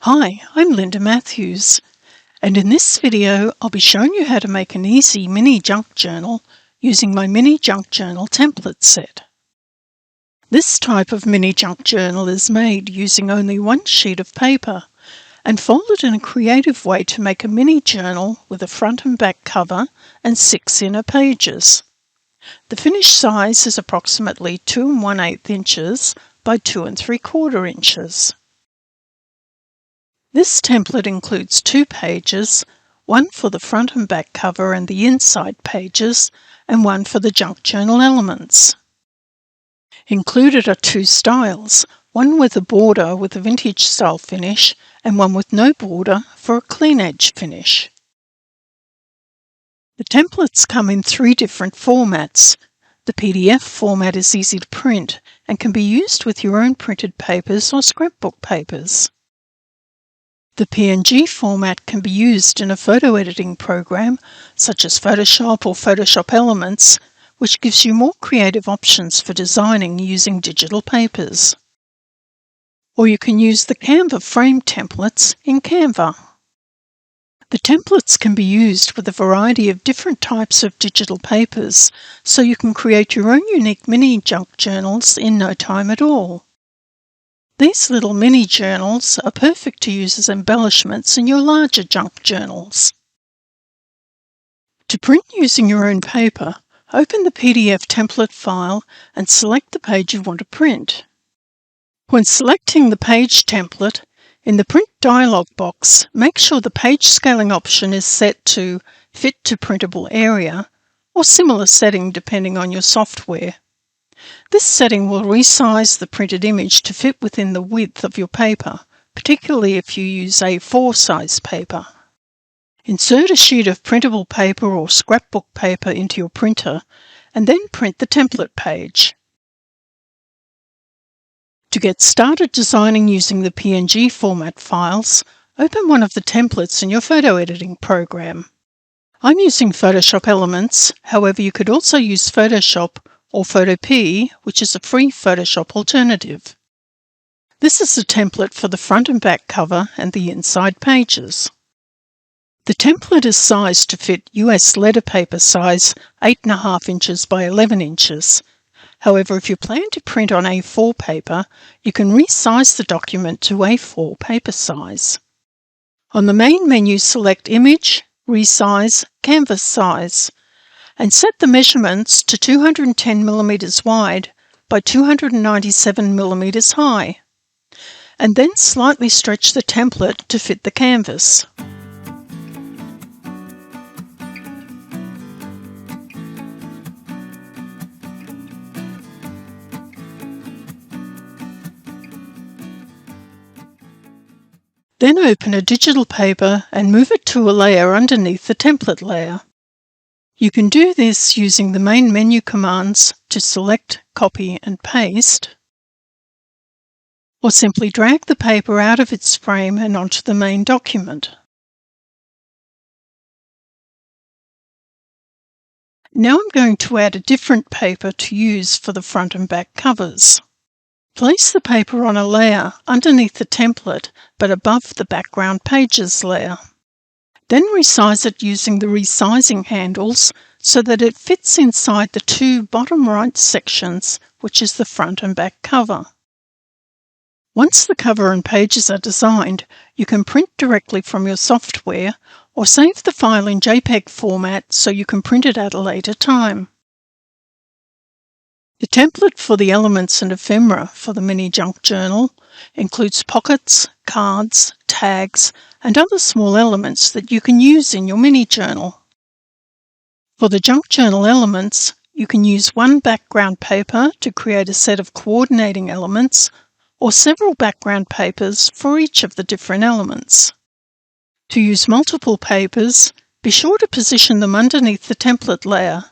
Hi, I'm Linda Matthews, and in this video I'll be showing you how to make an easy mini junk journal using my mini junk journal template set. This type of mini junk journal is made using only one sheet of paper and folded in a creative way to make a mini journal with a front and back cover and 6 inner pages. The finished size is approximately 2 1/8 inches by 2 3/4 inches. This template includes 2 pages, one for the front and back cover and the inside pages, and one for the junk journal elements. Included are 2 styles, one with a border with a vintage style finish and one with no border for a clean edge finish. The templates come in 3 different formats. The PDF format is easy to print and can be used with your own printed papers or scrapbook papers. The PNG format can be used in a photo editing program such as Photoshop or Photoshop Elements, which gives you more creative options for designing using digital papers. Or you can use the Canva frame templates in Canva. The templates can be used with a variety of different types of digital papers, so you can create your own unique mini junk journals in no time at all. These little mini journals are perfect to use as embellishments in your larger junk journals. To print using your own paper, open the PDF template file and select the page you want to print. When selecting the page template, in the Print dialog box, make sure the page scaling option is set to Fit to Printable Area or similar setting depending on your software. This setting will resize the printed image to fit within the width of your paper, particularly if you use A4 size paper. Insert a sheet of printable paper or scrapbook paper into your printer and then print the template page. To get started designing using the PNG format files, open one of the templates in your photo editing program. I'm using Photoshop Elements, however you could also use Photoshop or Photopea, which is a free Photoshop alternative. This is the template for the front and back cover and the inside pages. The template is sized to fit US letter paper size 8.5 inches by 11 inches. However, if you plan to print on A4 paper, you can resize the document to A4 paper size. On the main menu, select Image, Resize, Canvas Size, and set the measurements to 210 mm wide by 297 mm high, and then slightly stretch the template to fit the canvas. Then open a digital paper and move it to a layer underneath the template layer. You can do this using the main menu commands to select, copy and paste, or simply drag the paper out of its frame and onto the main document. Now I'm going to add a different paper to use for the front and back covers. Place the paper on a layer underneath the template but above the background pages layer. Then resize it using the resizing handles so that it fits inside the 2 bottom right sections, which is the front and back cover. Once the cover and pages are designed, you can print directly from your software or save the file in JPEG format so you can print it at a later time. The template for the elements and ephemera for the mini junk journal includes pockets, cards, tags, and other small elements that you can use in your mini journal. For the junk journal elements, you can use one background paper to create a set of coordinating elements, or several background papers for each of the different elements. To use multiple papers, be sure to position them underneath the template layer.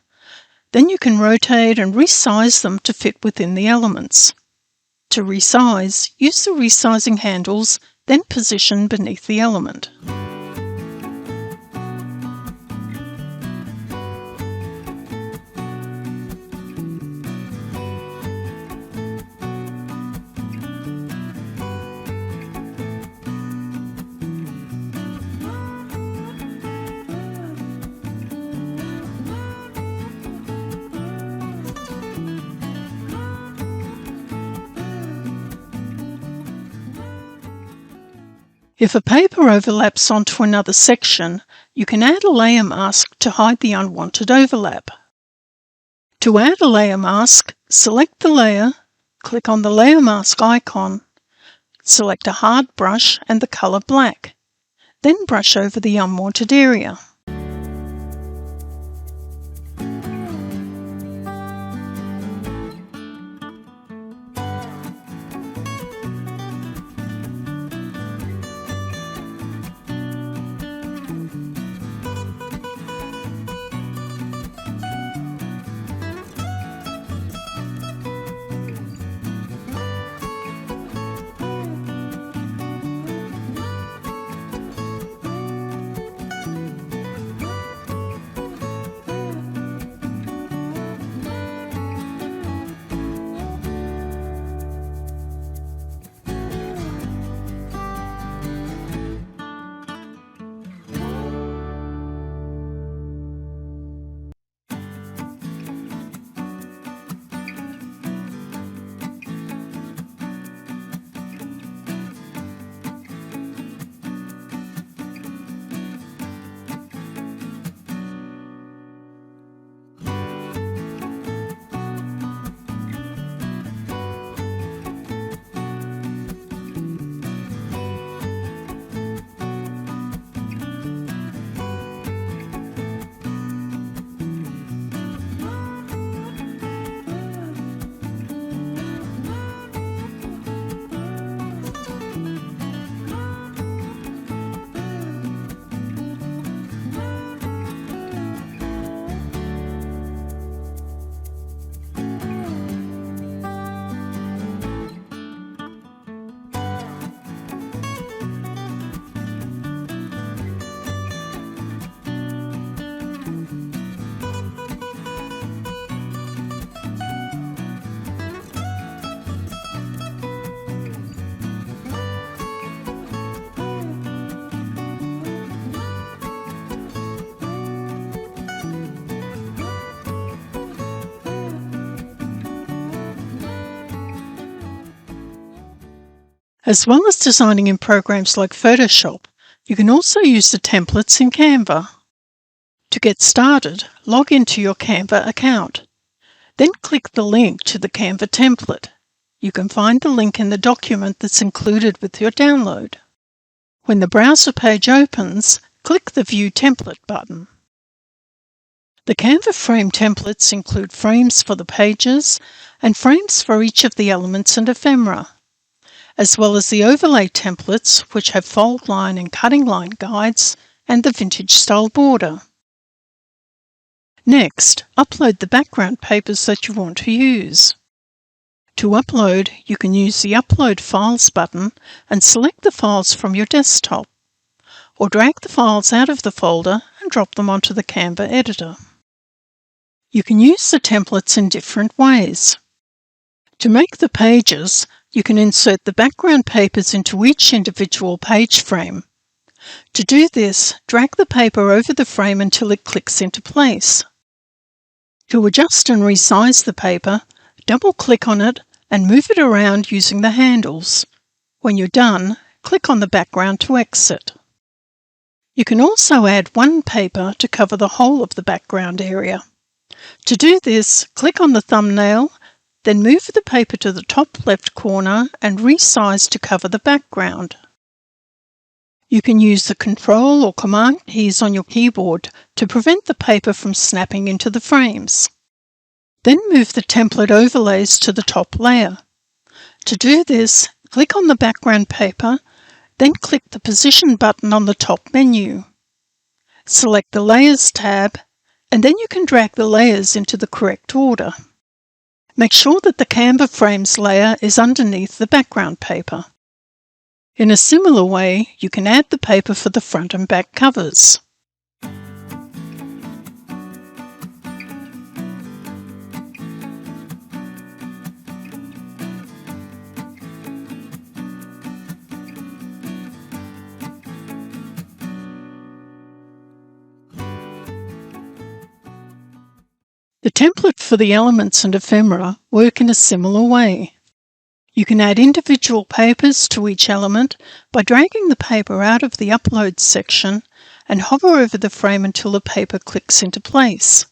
Then you can rotate and resize them to fit within the elements. To resize, use the resizing handles, then position beneath the element. If a paper overlaps onto another section, you can add a layer mask to hide the unwanted overlap. To add a layer mask, select the layer, click on the layer mask icon, select a hard brush and the colour black, then brush over the unwanted area. As well as designing in programs like Photoshop, you can also use the templates in Canva. To get started, log into your Canva account. Then click the link to the Canva template. You can find the link in the document that's included with your download. When the browser page opens, click the View Template button. The Canva frame templates include frames for the pages and frames for each of the elements and ephemera, as well as the overlay templates, which have fold line and cutting line guides, and the vintage style border. Next, upload the background papers that you want to use. To upload, you can use the Upload Files button and select the files from your desktop, or drag the files out of the folder and drop them onto the Canva editor. You can use the templates in different ways. To make the pages, you can insert the background papers into each individual page frame. To do this, drag the paper over the frame until it clicks into place. To adjust and resize the paper, double-click on it and move it around using the handles. When you're done, click on the background to exit. You can also add one paper to cover the whole of the background area. To do this, click on the thumbnail, then move the paper to the top left corner and resize to cover the background. You can use the Control or Command keys on your keyboard to prevent the paper from snapping into the frames. Then move the template overlays to the top layer. To do this, click on the background paper, then click the Position button on the top menu. Select the Layers tab, and then you can drag the layers into the correct order. Make sure that the Canva Frames layer is underneath the background paper. In a similar way, you can add the paper for the front and back covers. The template for the elements and ephemera work in a similar way. You can add individual papers to each element by dragging the paper out of the Upload section and hover over the frame until the paper clicks into place.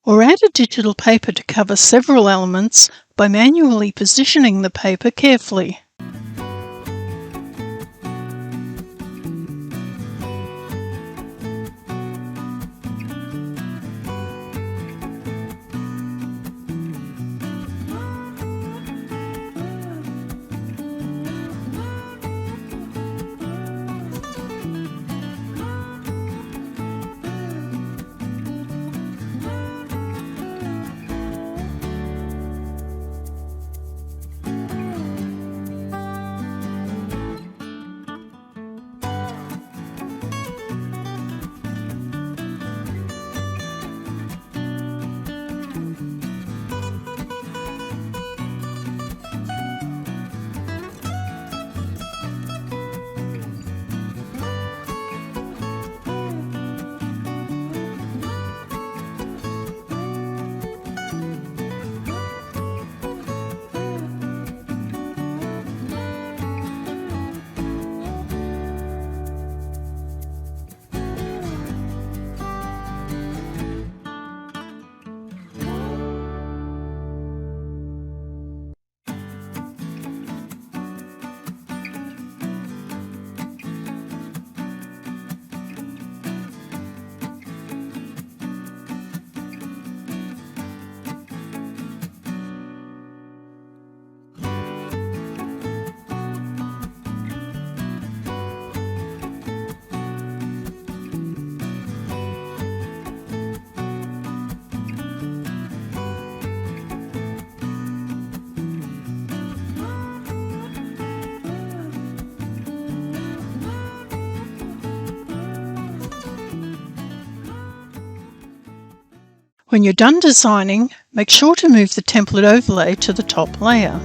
Or add a digital paper to cover several elements by manually positioning the paper carefully. When you're done designing, make sure to move the template overlay to the top layer.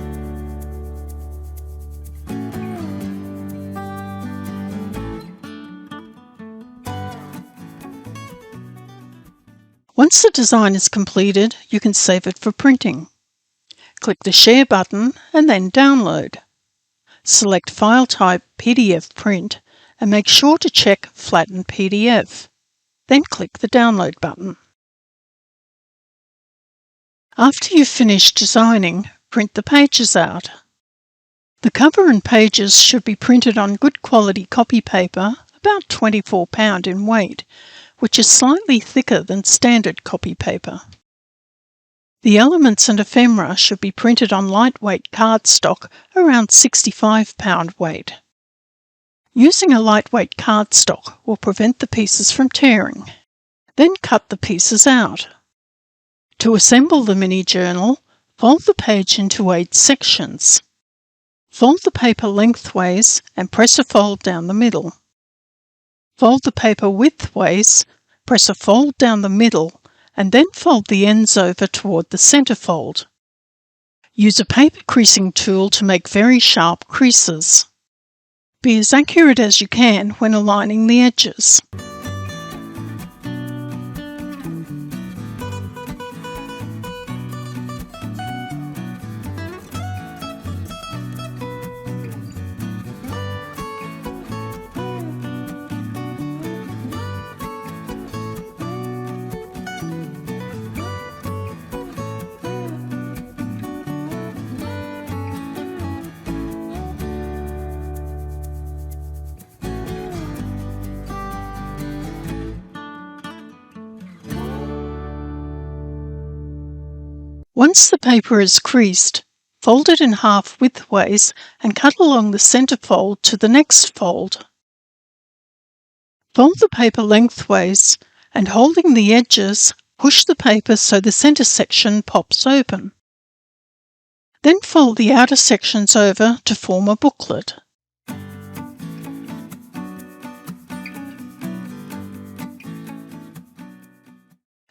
Once the design is completed, you can save it for printing. Click the Share button and then Download. Select File Type PDF Print and make sure to check Flatten PDF. Then click the Download button. After you've finished designing, print the pages out. The cover and pages should be printed on good quality copy paper, about 24 pound in weight, which is slightly thicker than standard copy paper. The elements and ephemera should be printed on lightweight cardstock, around 65 pound weight. Using a lightweight cardstock will prevent the pieces from tearing. Then cut the pieces out. To assemble the mini journal, fold the page into 8 sections. Fold the paper lengthways and press a fold down the middle. Fold the paper widthways, press a fold down the middle, and then fold the ends over toward the centre fold. Use a paper creasing tool to make very sharp creases. Be as accurate as you can when aligning the edges. Once the paper is creased, fold it in half widthways and cut along the centre fold to the next fold. Fold the paper lengthways and, holding the edges, push the paper so the centre section pops open. Then fold the outer sections over to form a booklet.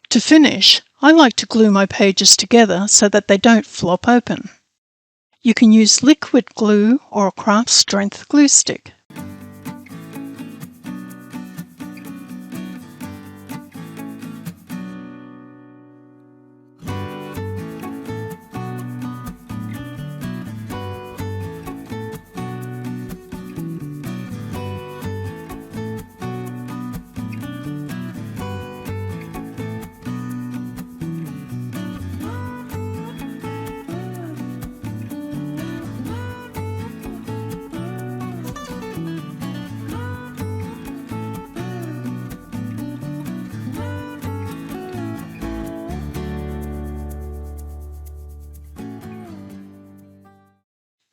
To finish, I like to glue my pages together so that they don't flop open. You can use liquid glue or a craft strength glue stick.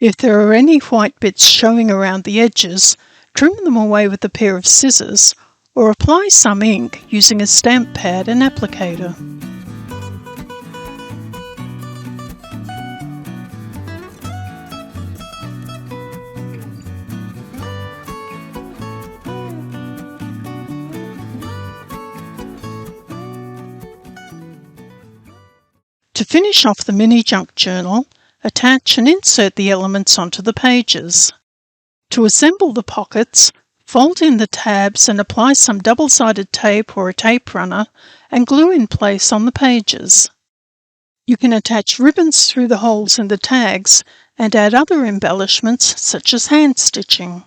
If there are any white bits showing around the edges, trim them away with a pair of scissors or apply some ink using a stamp pad and applicator. To finish off the mini junk journal, attach and insert the elements onto the pages. To assemble the pockets, fold in the tabs and apply some double-sided tape or a tape runner and glue in place on the pages. You can attach ribbons through the holes in the tags and add other embellishments such as hand stitching.